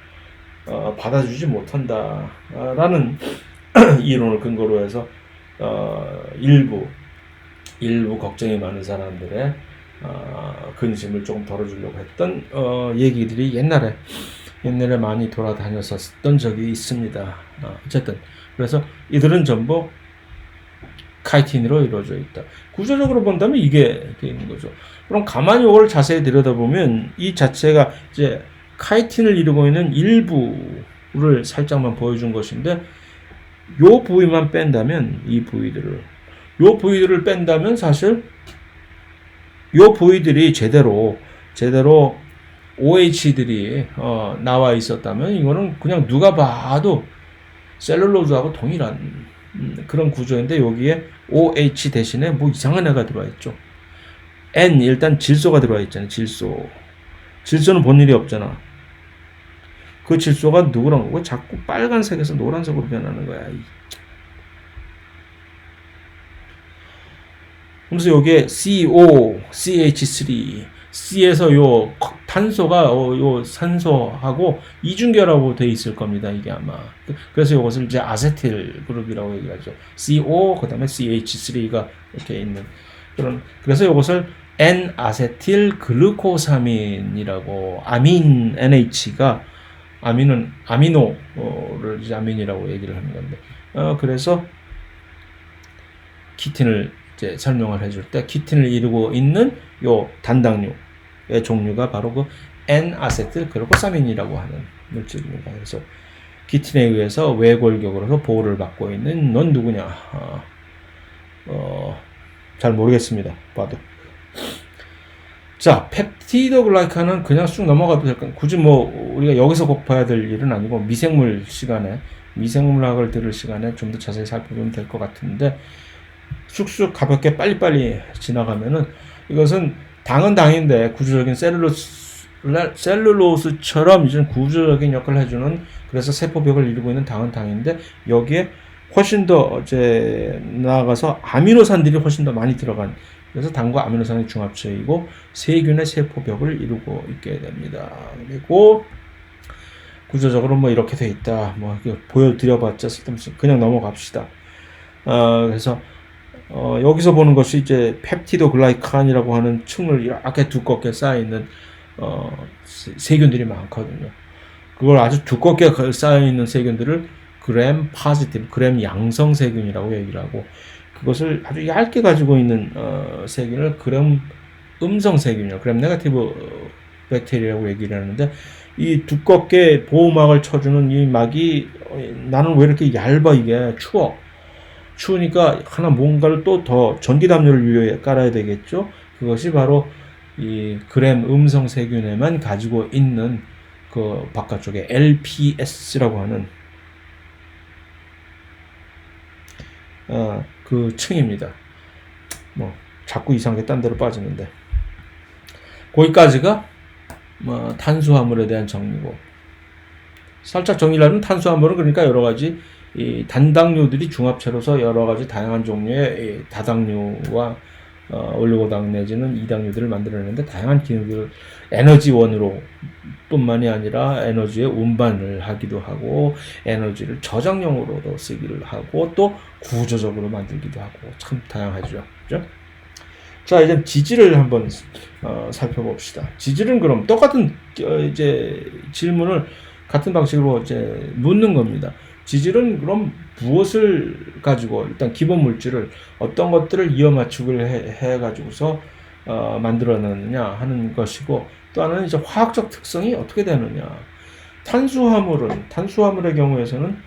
[SPEAKER 2] 받아주지 못한다라는 이론을 근거로 해서 일부 걱정이 많은 사람들의 근심을 조금 덜어주려고 했던 얘기들이 옛날에 많이 돌아다녔었던 적이 있습니다. 어쨌든 그래서 이들은 전부 카이틴으로 이루어져 있다. 구조적으로 본다면 이게 있는 거죠. 그럼 가만히 이걸 자세히 들여다보면 이 자체가 이제 카이틴을 이루고 있는 일부를 살짝만 보여준 것인데, 요 부위만 뺀다면, 요 부위들을 뺀다면 사실 요 부위들이 제대로 OH들이 나와 있었다면, 이거는 그냥 누가 봐도 셀룰로즈하고 동일한 그런 구조인데, 여기에 OH 대신에 뭐 이상한 애가 들어와 있죠. N, 일단 질소가 들어와 있잖아요. 질소는 본 일이 없잖아. 그 질소가 누구란 거고 자꾸 빨간색에서 노란색으로 변하는 거야. 그래서 여기에 CO, CH3, C에서 요 탄소가 요 산소하고 이중결하고 돼 있을 겁니다. 이게 아마. 그래서 이것을 이제 아세틸 그룹이라고 얘기하죠. CO 그다음에 CH3가 이렇게 있는 그래서 이것을 N-아세틸 글루코사민이라고, 아민 NH가 아민은 아미노를 이제 아민이라고 얘기를 하는 건데, 그래서 키틴을 이제 설명을 해줄 때 키틴을 이루고 있는 요 단당류의 종류가 바로 그 N-아세틸 글루코사민이라고 하는 물질입니다. 그래서 키틴에 의해서 외골격으로서 보호를 받고 있는 넌 누구냐? 잘 모르겠습니다. 봐도. 자, 펩티드 글라이칸은 그냥 쑥 넘어가도 될 거예요. 굳이 뭐 우리가 여기서 꼭 봐야 될 일은 아니고, 미생물학을 들을 시간에 좀 더 자세히 살펴보면 될 것 같은데, 쑥쑥 가볍게 빨리빨리 지나가면은, 이것은 당은 당인데 구조적인 셀룰로스처럼 이제 구조적인 역할을 해주는, 그래서 세포벽을 이루고 있는 당은 당인데, 여기에 훨씬 더 나아가서 아미노산들이 훨씬 더 많이 들어간, 그래서 당과 아미노산의 중합체이고 세균의 세포벽을 이루고 있게 됩니다. 그리고 구조적으로 뭐 이렇게 돼 있다. 뭐 보여드려봤자 쓸데없이 그냥 넘어갑시다. 그래서 여기서 보는 것이 이제 펩티도 글라이칸이라고 하는 층을 이렇게 두껍게 쌓여있는 세균들이 많거든요. 그걸 아주 두껍게 쌓여있는 세균들을 그램 포지티브, 그램 양성 세균이라고 얘기를 하고, 그것을 아주 얇게 가지고 있는 세균을 그램 음성 세균이요, 그램 네거티브 백테리아라고 얘기를 하는데, 이 두껍게 보호막을 쳐주는 이 막이, 나는 왜 이렇게 얇아, 이게 추우니까 하나 뭔가를 또 더 전기 담요를 위에 깔아야 되겠죠. 그것이 바로 이 그램 음성 세균에만 가지고 있는 그 바깥쪽에 LPS라고 하는 그 층입니다. 뭐 자꾸 이상하게 딴 데로 빠지는데 거기까지가 탄수화물에 대한 정리고, 살짝 정리를 하면 탄수화물은 그러니까 여러 가지 이 단당류들이 중합체로서 여러 가지 다양한 종류의 다당류와 올리고당 내지는 이당류들을 만들어내는데 다양한 기능들, 에너지원으로 뿐만이 아니라 에너지의 운반을 하기도 하고 에너지를 저장용으로도 쓰기를 하고 또 구조적으로 만들기도 하고 참 다양하죠. 그죠? 자, 이제 지질을 한번 살펴봅시다. 지질은 그럼 똑같은 이제 질문을 같은 방식으로 이제 묻는 겁니다. 지질은 그럼 무엇을 가지고 일단 기본 물질을 어떤 것들을 이어 맞추기를 해 가지고서 만들어내느냐 하는 것이고, 또 하나는 이제 화학적 특성이 어떻게 되느냐. 탄수화물의 경우에서는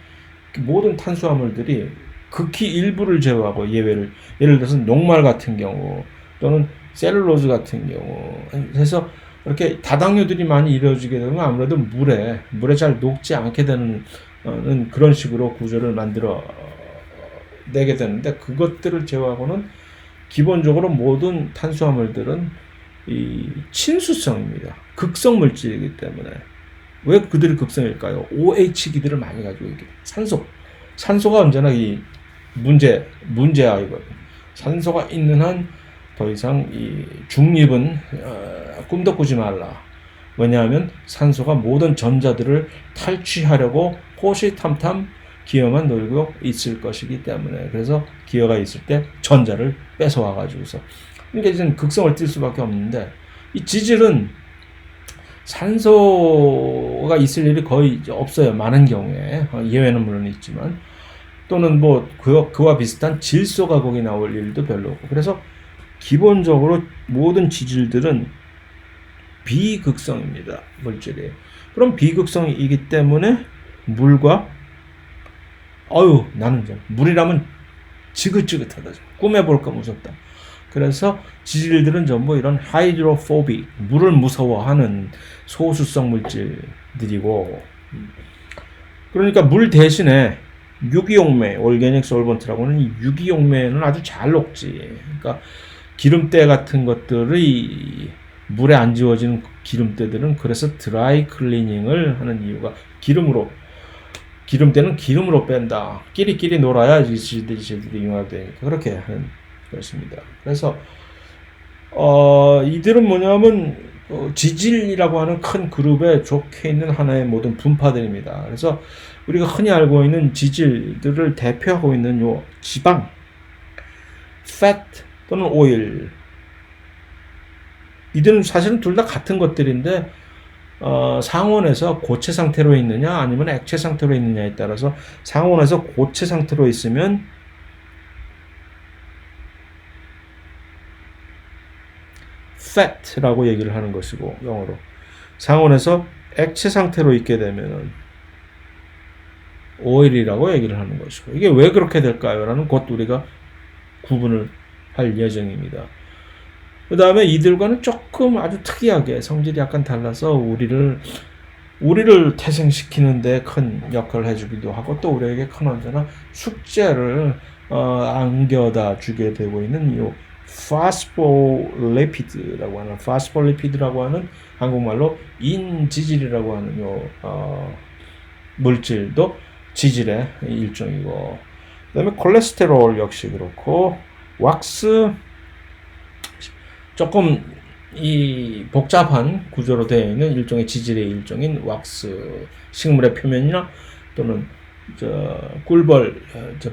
[SPEAKER 2] 모든 탄수화물들이 극히 일부를 제외하고 예외를, 예를 들어서 녹말 같은 경우 또는 셀룰로즈 같은 경우 해서 이렇게 다당류들이 많이 이루어지게 되면 아무래도 물에 잘 녹지 않게 되는 그런 식으로 구조를 만들어 내게 되는데, 그것들을 제외하고는 기본적으로 모든 탄수화물들은 이 친수성입니다. 극성 물질이기 때문에. 왜 그들이 극성일까요? OH 기들을 많이 가지고 있기 때문에. 산소가 언제나 이 문제야 이거든요. 산소가 있는 한 더 이상 이 중립은 꿈도 꾸지 말라. 왜냐하면 산소가 모든 전자들을 탈취하려고 호시탐탐 기어만 놀고 있을 것이기 때문에, 그래서 기어가 있을 때 전자를 뺏어와 가지고서, 그러니까 이제 극성을 띨 수밖에 없는데, 이 지질은 산소가 있을 일이 거의 없어요. 많은 경우에 예외는 물론 있지만, 또는 뭐 그와 비슷한 질소가 거기 나올 일도 별로 없고, 그래서 기본적으로 모든 지질들은 비극성입니다. 물질이. 그럼 비극성이기 때문에 물과 나는 물이라면 지긋지긋하다. 꿈에볼까 무섭다. 그래서 지질들은 전부 이런 하이드로포빅, 물을 무서워하는 소수성 물질들이고, 그러니까 물 대신에 유기용매, 올게닉 솔번트라고 하는 이 유기용매는 아주 잘 녹지. 그러니까 기름때 같은 것들이 물에 안 지워지는 기름때들은 그래서 드라이 클리닝을 하는 이유가 기름때는 기름으로 뺀다. 끼리끼리 놀아야 지질들이 융합되니까 그렇게 하는 것입니다. 그래서 이들은 뭐냐면 지질이라고 하는 큰 그룹에 속해 있는 하나의 모든 분파들입니다. 그래서 우리가 흔히 알고 있는 지질들을 대표하고 있는 요 지방, fat 또는 오일, 이들은 사실은 둘 다 같은 것들인데 상온에서 고체 상태로 있느냐 아니면 액체 상태로 있느냐에 따라서, 상온에서 고체 상태로 있으면 fat라고 얘기를 하는 것이고, 영어로 상온에서 액체 상태로 있게 되면은 오일이라고 얘기를 하는 것이고, 이게 왜 그렇게 될까요? 라는 곧 우리가 구분을 할 예정입니다. 그 다음에 이들과는 조금 아주 특이하게 성질이 약간 달라서 우리를 태생시키는데 큰 역할을 해주기도 하고, 또 우리에게 큰 언제나 숙제를 안겨다 주게 되고 있는 이 파스포리피드라고 하는 한국말로 인지질이라고 하는 물질도 지질의 일종이고, 그 다음에 콜레스테롤 역시 그렇고, 왁스, 조금 이 복잡한 구조로 되어 있는 일종의 지질의 일종인 왁스, 식물의 표면이나 또는 꿀벌,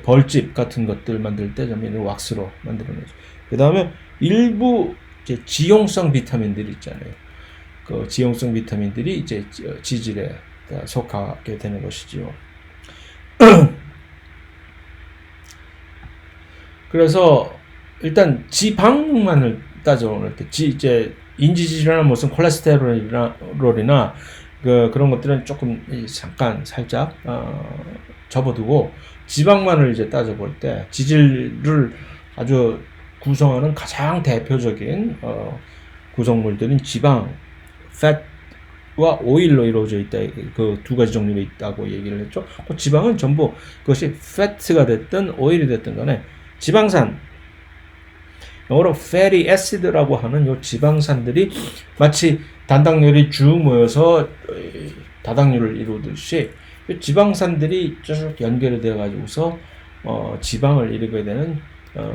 [SPEAKER 2] 벌집 같은 것들 만들 때 좀 이런 왁스로 만들어내죠. 그 다음에 일부 이제 지용성 비타민들이 있잖아요. 그 지용성 비타민들이 이제 지질에 속하게 되는 것이지요. 그래서 일단 지방만을 따져볼 때, 이제 인지질이나 무슨 콜레스테롤이나 그런 것들은 조금 잠깐 살짝 접어두고, 지방만을 이제 따져볼 때 지질을 아주 구성하는 가장 대표적인 구성물들인 지방, fat, 오일로 이루어져 있다. 그 두 가지 종류로 있다고 얘기를 했죠. 지방은 전부 그것이 fat가 됐든 오일이 됐든 간에 지방산, 영어로 fatty acid라고 하는 요 지방산들이 마치 단당열이 쭉 모여서 다당류를 이루듯이 지방산들이 쭉 연결이 되어 가지고서 지방을 이루게 되는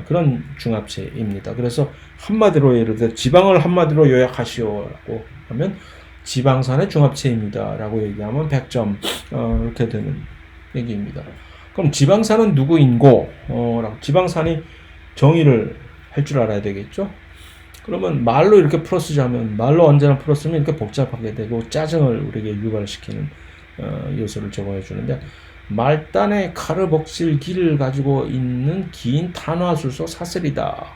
[SPEAKER 2] 그런 중합체입니다. 그래서 한마디로 예를 들어 지방을 한마디로 요약하시오라고 하면 지방산의 중합체입니다 라고 얘기하면 100점 이렇게 되는 얘기입니다. 그럼 지방산은 누구인고? 지방산이 정의를 할 줄 알아야 되겠죠? 그러면 말로 이렇게 풀어쓰자면, 말로 언제나 풀어쓰면 이렇게 복잡하게 되고 짜증을 우리에게 유발시키는 요소를 제공해 주는데, 말단의 카르복실기를 가지고 있는 긴 탄화수소 사슬이다.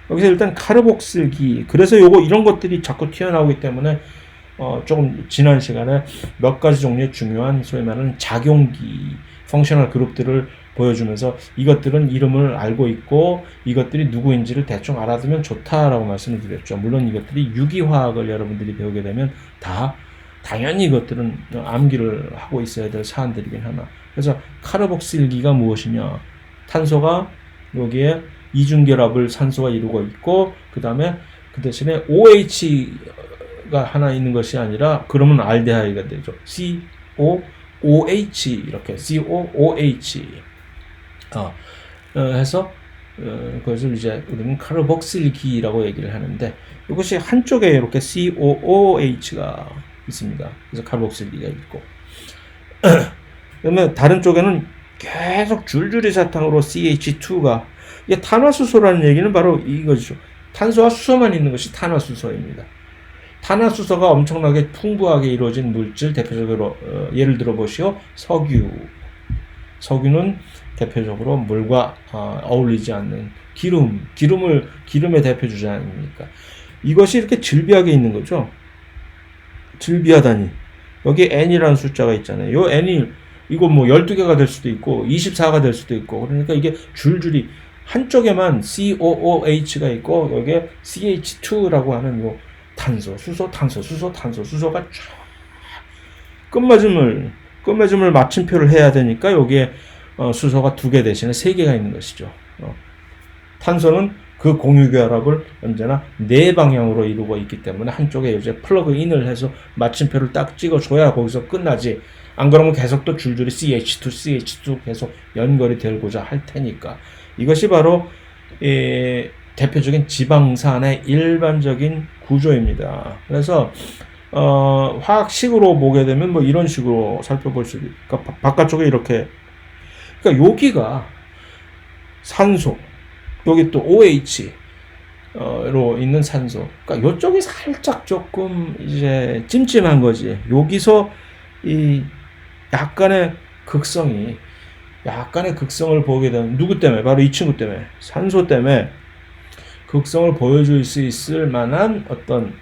[SPEAKER 2] 여기서 일단 카르복실기, 그래서 이런 것들이 자꾸 튀어나오기 때문에 조금 지난 시간에 몇 가지 종류의 중요한 소위 말하는 작용기, 펑셔널 그룹들을 보여주면서 이것들은 이름을 알고 있고 이것들이 누구인지를 대충 알아두면 좋다라고 말씀을 드렸죠. 물론 이것들이 유기화학을 여러분들이 배우게 되면 당연히 이것들은 암기를 하고 있어야 될 사안들이긴 하나. 그래서 카르복실기가 무엇이냐? 탄소가 여기에 이중결합을 산소가 이루고 있고 그 다음에 그 대신에 OH가 하나 있는 것이 아니라 그러면 알데하이드가 되죠. COOH 이렇게 COOH 해서 그것을 이제 우리는 카르복실기라고 얘기를 하는데 이것이 한쪽에 이렇게 COOH가 있습니다. 그래서 카르복실기가 있고 그러면 다른 쪽에는 계속 줄줄이 사탕으로 CH2가 이게 탄화수소라는 얘기는 바로 이거죠. 탄소와 수소만 있는 것이 탄화수소입니다. 탄화수소가 엄청나게 풍부하게 이루어진 물질 대표적으로 예를 들어 보시오. 석유는 대표적으로 물과 어울리지 않는 기름의 대표 주제 아닙니까? 이것이 이렇게 질비하게 있는 거죠. 질비하다니. 여기 n이라는 숫자가 있잖아요. 요 n이 이거 뭐 12개가 될 수도 있고 24가 될 수도 있고 그러니까 이게 줄줄이 한쪽에만 COOH가 있고 여기에 CH2라고 하는 요 탄소, 수소가 쫙 끝맺음을 마침표를 해야 되니까 여기에 수소가 2개 대신에 3개가 있는 것이죠. 탄소는 그 공유결합을 언제나 4방향으로 이루고 있기 때문에 한쪽에 이제 플러그인을 해서 마침표를 딱 찍어줘야 거기서 끝나지. 안 그러면 계속 또 줄줄이 CH2 계속 연결이 되고자 할 테니까. 이것이 바로 대표적인 지방산의 일반적인 구조입니다. 그래서 화학식으로 보게 되면 뭐 이런 식으로 살펴볼 수 있어요. 그러니까 바깥쪽에 이렇게, 그러니까 여기가 산소, 여기 또 OH 로 있는 산소. 그러니까 이쪽이 살짝 조금 이제 찜찜한 거지. 여기서 이 약간의 극성을 보게 되는 누구 때문에? 바로 이 친구 때문에, 산소 때문에 극성을 보여줄 수 있을 만한 어떤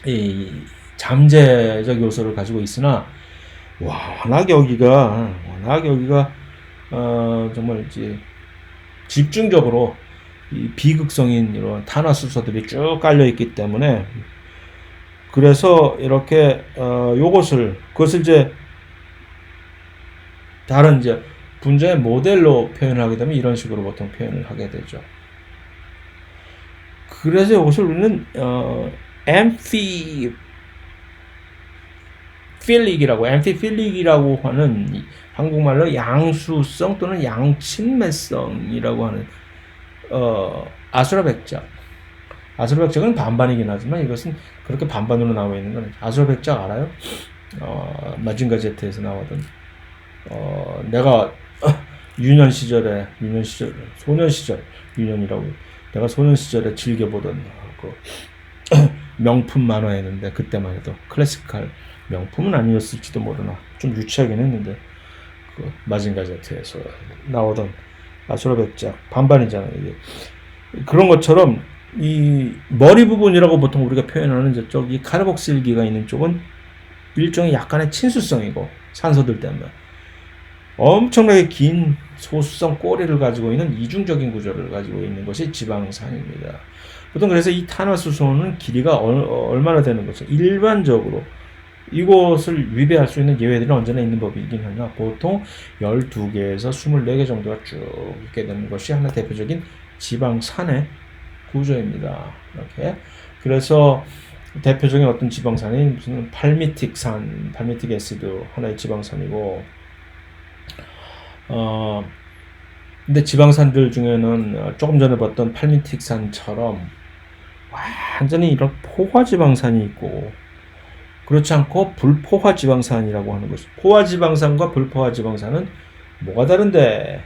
[SPEAKER 2] 이 잠재적 요소를 가지고 있으나 워낙 여기가 정말 이제 집중적으로 이 비극성인 이런 탄화수소들이 쭉 깔려 있기 때문에 그래서 이렇게 그것을 이제 다른 이제 분자의 모델로 표현을 하게 되면 이런 식으로 보통 표현을 하게 되죠. 그래서 이것을 우리는 엠피필릭이라고 하는 한국말로 양수성 또는 양친매성이라고 하는 아수라백작은 반반이긴 하지만 이것은 그렇게 반반으로 나와 있는 건 아수라백작 알아요? 마징가 Z에서 나오던 내가 내가 소년 시절에 즐겨보던 그 명품 만화였는데 그때만 해도 클래시컬 명품은 아니었을지도 모르나 좀 유치하긴 했는데 그 마징가 Z에서 나오던 아수라백작 반반이잖아요. 이게. 그런 것처럼 이 머리 부분이라고 보통 우리가 표현하는 저쪽 이 카르복실기가 있는 쪽은 일종의 약간의 친수성이고 산소들 때문에 엄청나게 긴 소수성 꼬리를 가지고 있는 이중적인 구조를 가지고 있는 것이 지방산입니다. 보통 그래서 이 탄화수소는 길이가 얼마나 되는 거죠? 일반적으로 이것을 위배할 수 있는 예외들은 언제나 있는 법이긴 하나 보통 12개에서 24개 정도가 쭉 있게 되는 것이 하나 대표적인 지방산의 구조입니다. 이렇게. 그래서 대표적인 어떤 지방산이 무슨 팔미틱산, 팔미틱 애시드 하나의 지방산이고, 근데 지방산들 중에는 조금 전에 봤던 팔미틱산처럼 완전히 이런 포화지방산이 있고, 그렇지 않고 불포화지방산이라고 하는 것이, 포화지방산과 불포화지방산은 뭐가 다른데?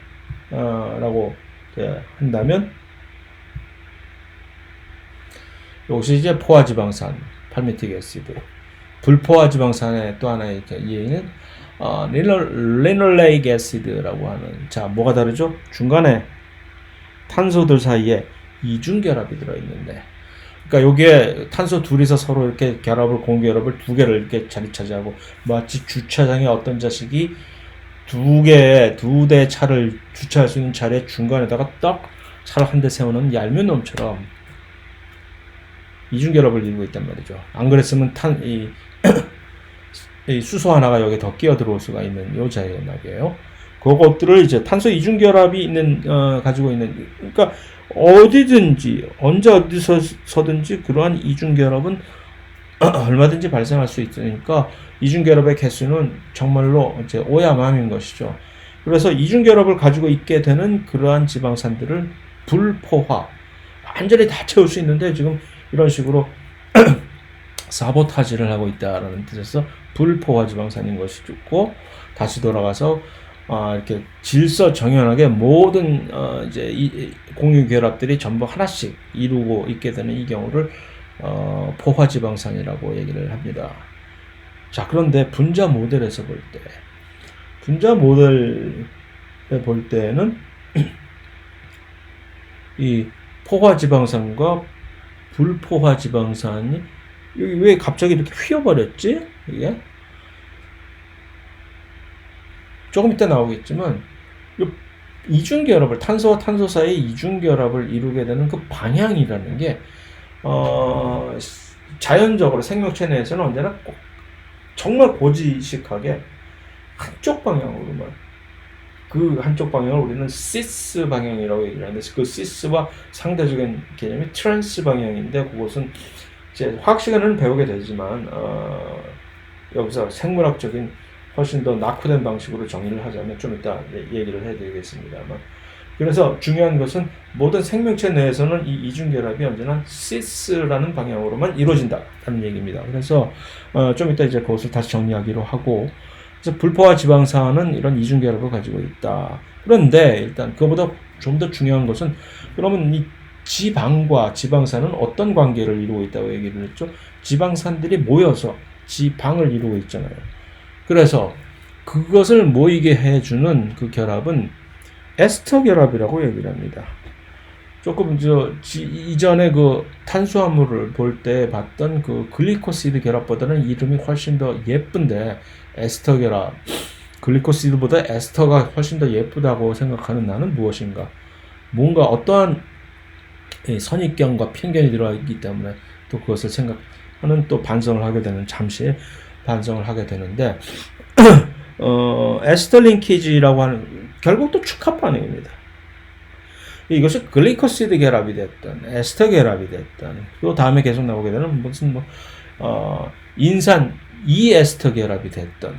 [SPEAKER 2] 라고 한다면, 이것이 이제 포화지방산, 팔미틱 애시드. 불포화지방산의 또 하나의 예는 리놀레이크 애시드라고 하는, 자, 뭐가 다르죠? 중간에 탄소들 사이에 이중결합이 들어있는데, 그러니까 여기에 탄소 둘이서 서로 이렇게 결합을, 공결합을 두 개를 이렇게 자리 차지하고, 마치 주차장에 어떤 자식이 두 대 차를 주차할 수 있는 자리에 중간에다가 딱 차를 한 대 세우는 얄미운 놈처럼 이중결합을 이루고 있단 말이죠. 안 그랬으면 이 수소 하나가 여기 더 끼어 들어올 수가 있는 요 자리에 말이에요. 그것들을 이제 탄소 이중결합이 있는, 가지고 있는, 그러니까 어디든지, 언제 어디서든지 그러한 이중결합은 얼마든지 발생할 수 있으니까 이중결합의 개수는 정말로 이제 오야맘인 것이죠. 그래서 이중결합을 가지고 있게 되는 그러한 지방산들을 불포화, 완전히 다 채울 수 있는데 지금 이런 식으로 사보타지를 하고 있다라는 뜻에서 불포화 지방산인 것이 좋고, 다시 돌아가서 이렇게 질서 정연하게 모든 이제 이 공유 결합들이 전부 하나씩 이루고 있게 되는 이 경우를 포화 지방산이라고 얘기를 합니다. 자, 그런데 분자 모델에서 볼 때, 분자 모델에 볼 때는 이 포화 지방산과 불포화 지방산이 여기 왜 갑자기 이렇게 휘어버렸지? 이게 조금 이따 나오겠지만, 이중결합을, 탄소와 탄소 사이의 이중결합을 이루게 되는 그 방향이라는 게 자연적으로 생명체 내에서는 언제나 꼭 정말 고지식하게 한쪽 방향으로만, 그 한쪽 방향을 우리는 시스 방향이라고 얘기를 하는데, 그 시스와 상대적인 개념이 트랜스 방향인데, 그것은 이제 화학 시간에는 배우게 되지만 여기서 생물학적인 훨씬 더 낙후된 방식으로 정의를 하자면 좀 이따 얘기를 해드리겠습니다만, 그래서 중요한 것은 모든 생명체 내에서는 이 이중결합이 언제나 시스라는 방향으로만 이루어진다라는 얘기입니다. 그래서 좀 이따 이제 그것을 다시 정리하기로 하고, 그래서 불포화 지방산은 이런 이중결합을 가지고 있다. 그런데 일단 그거보다 좀 더 중요한 것은, 그러면 이 지방과 지방산은 어떤 관계를 이루고 있다고 얘기를 했죠? 지방산들이 모여서 지방을 이루고 있잖아요. 그래서 그것을 모이게 해주는 그 결합은 에스터 결합이라고 얘기를 합니다. 조금 이전에 그 탄수화물을 볼 때 봤던 그 글리코시드 결합보다는 이름이 훨씬 더 예쁜데, 에스터 결합. 글리코시드보다 에스터가 훨씬 더 예쁘다고 생각하는 나는 무엇인가? 뭔가 어떠한 선입견과 편견이 들어있기 때문에 또 그것을 생각하는, 또 반성을 하게 되는, 잠시 반성을 하게 되는데, 에스터 링키지라고 하는, 결국 또 축합 반응입니다. 이것이 글리코시드 결합이 됐던, 에스터 결합이 됐던, 또 다음에 계속 나오게 되는 무슨 인산 이에스터 결합이 됐던,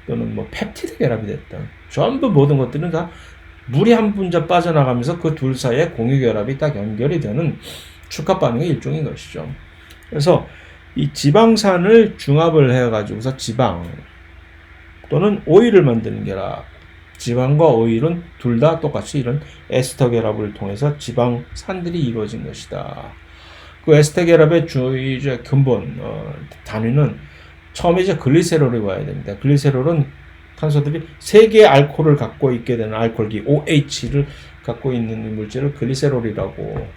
[SPEAKER 2] 또는 펩티드 결합이 됐던, 전부 모든 것들은 다 물이 한 분자 빠져나가면서 그 둘 사이에 공유 결합이 딱 연결이 되는 축합 반응의 일종인 것이죠. 그래서 이 지방산을 중합을 해가지고서 지방 또는 오일을 만드는 결합, 지방과 오일은 둘 다 똑같이 이런 에스터 결합을 통해서 지방산들이 이루어진 것이다. 그 에스터 결합의 주의 근본 단위는 처음에 이제 글리세롤이 와야 됩니다. 글리세롤은 탄소들이 3개의 알코올을 갖고 있게 되는 알코올기 OH를 갖고 있는 물질을 글리세롤이라고,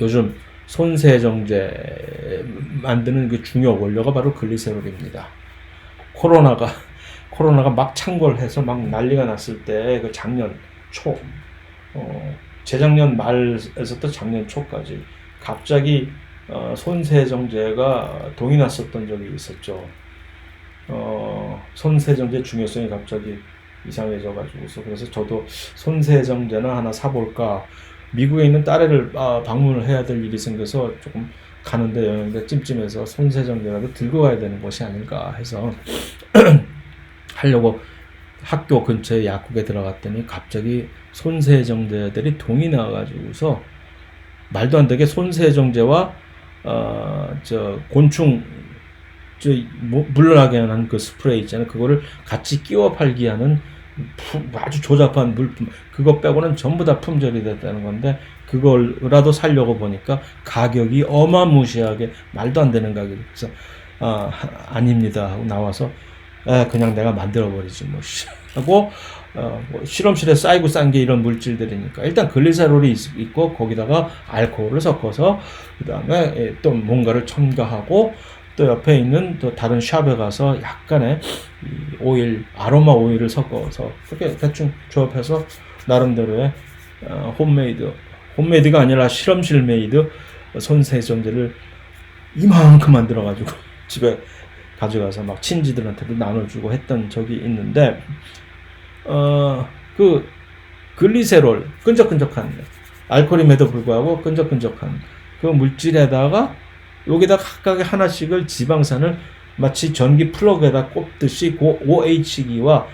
[SPEAKER 2] 요즘 손세정제 만드는 그 중요 원료가 바로 글리세롤입니다. 코로나가 막 창궐해서 막 난리가 났을 때, 그 작년 초, 재작년 말에서부터 작년 초까지 갑자기 손세정제가 동이 났었던 적이 있었죠. 손세정제 중요성이 갑자기 이상해져가지고서 그래서 저도 손세정제나 하나 사볼까. 미국에 있는 딸애를 방문을 해야 될 일이 생겨서 조금 가는데 여행대 찜찜해서 손세정제라도 들고 가야 되는 것이 아닐까 해서 하려고 학교 근처에 약국에 들어갔더니 갑자기 손세정제들이 동이 나와가지고서 말도 안 되게 손세정제와 저 곤충 물러나게 하는 그 스프레이 있잖아요. 그거를 같이 끼워 팔기 하는 아주 조잡한 물품, 그거 빼고는 전부 다 품절이 됐다는 건데 그걸라도 살려고 보니까 가격이 어마무시하게 말도 안 되는 가격이. 그래서 아닙니다 하고 나와서 그냥 내가 만들어 버리지 뭐 하고 뭐 실험실에 쌓이고 싼 게 이런 물질들이니까 일단 글리세롤이 있고 거기다가 알코올을 섞어서 그 다음에 또 뭔가를 첨가하고 또 옆에 있는 또 다른 샵에 가서 약간의 이 오일, 아로마 오일을 섞어서 그렇게 대충 조합해서 나름대로의 홈메이드가 아니라 실험실 메이드 손세정제를 이만큼 만들어가지고 집에 가져가서 막 친지들한테도 나눠주고 했던 적이 있는데 그 글리세롤 끈적끈적한 알코올임에도 불구하고 끈적끈적한 그 물질에다가 여기다 각각의 하나씩을 지방산을 마치 전기 플러그에다 꼽듯이 그 OH기와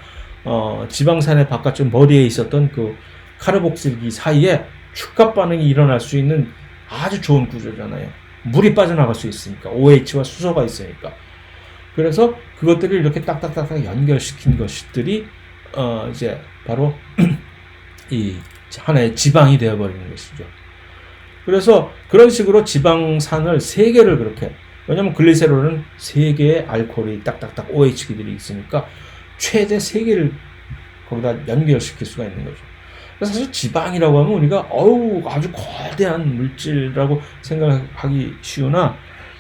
[SPEAKER 2] 지방산의 바깥쪽 머리에 있었던 그 카르복실기 사이에 축갑 반응이 일어날 수 있는 아주 좋은 구조잖아요. 물이 빠져나갈 수 있으니까 OH와 수소가 있으니까. 그래서 그것들을 이렇게 딱딱딱딱 연결시킨 것들이 이제 바로 이 하나의 지방이 되어버리는 것이죠. 그래서 그런 식으로 지방산을 3개를 그렇게, 왜냐면 글리세롤은 3개의 알코올이 딱딱딱 OH기들이 있으니까 최대 3개를 거기다 연결시킬 수가 있는 거죠. 그래서 사실 지방이라고 하면 우리가 아주 거대한 물질이라고 생각하기 쉬우나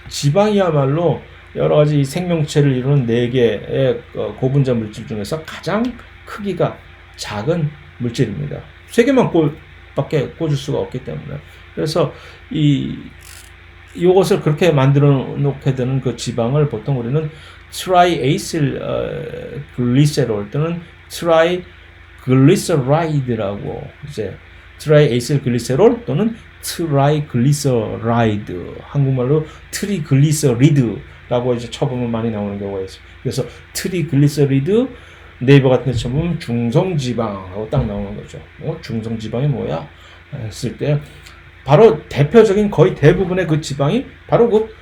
[SPEAKER 2] 지방이야말로 여러 가지 생명체를 이루는 4개의 고분자 물질 중에서 가장 크기가 작은 물질입니다. 3개만 밖에 꽂을 수가 없기 때문에. 그래서 이것을 그렇게 만들어 놓게 되는 그 지방을 보통 우리는 트라이에이실 글리세롤 또는 트라이글리서라이드라고, 이제 트라이에이실 글리세롤 또는 트라이글리서라이드, 한국말로 트리글리서리드라고 이제 쳐보면 많이 나오는 경우가 있어요. 그래서 트리글리서리드, 네이버 같은 데 쳐보면 중성지방하고 딱 나오는 거죠. 중성지방이 뭐야? 했을 때 바로 대표적인 거의 대부분의 그 지방이 바로 그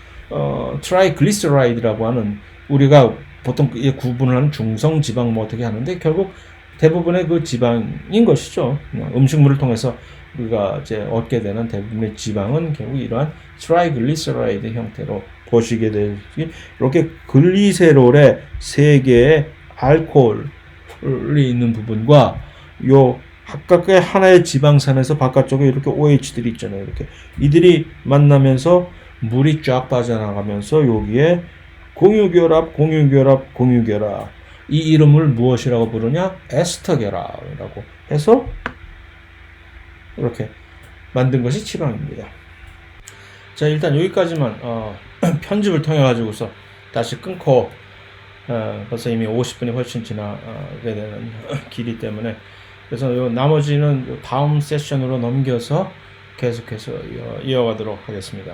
[SPEAKER 2] 트라이글리서라이드라고 하는, 우리가 보통 구분을 하는 중성지방 뭐 어떻게 하는데 결국 대부분의 그 지방인 것이죠. 음식물을 통해서 우리가 이제 얻게 되는 대부분의 지방은 결국 이러한 트라이글리서라이드 형태로 보시게 되지, 이렇게 글리세롤의 3개의 알코올이 있는 부분과 요 각각의 하나의 지방산에서 바깥쪽에 이렇게 OH들이 있잖아요. 이렇게 이들이 만나면서 물이 쫙 빠져나가면서 여기에 공유결합, 이 이름을 무엇이라고 부르냐? 에스터결합이라고 해서 이렇게 만든 것이 지방입니다. 자, 일단 여기까지만 편집을 통해 가지고서 다시 끊고 벌써 이미 50분이 훨씬 지나게 되는 길이 때문에, 그래서 요 나머지는 다음 세션으로 넘겨서 계속해서 이어가도록 하겠습니다.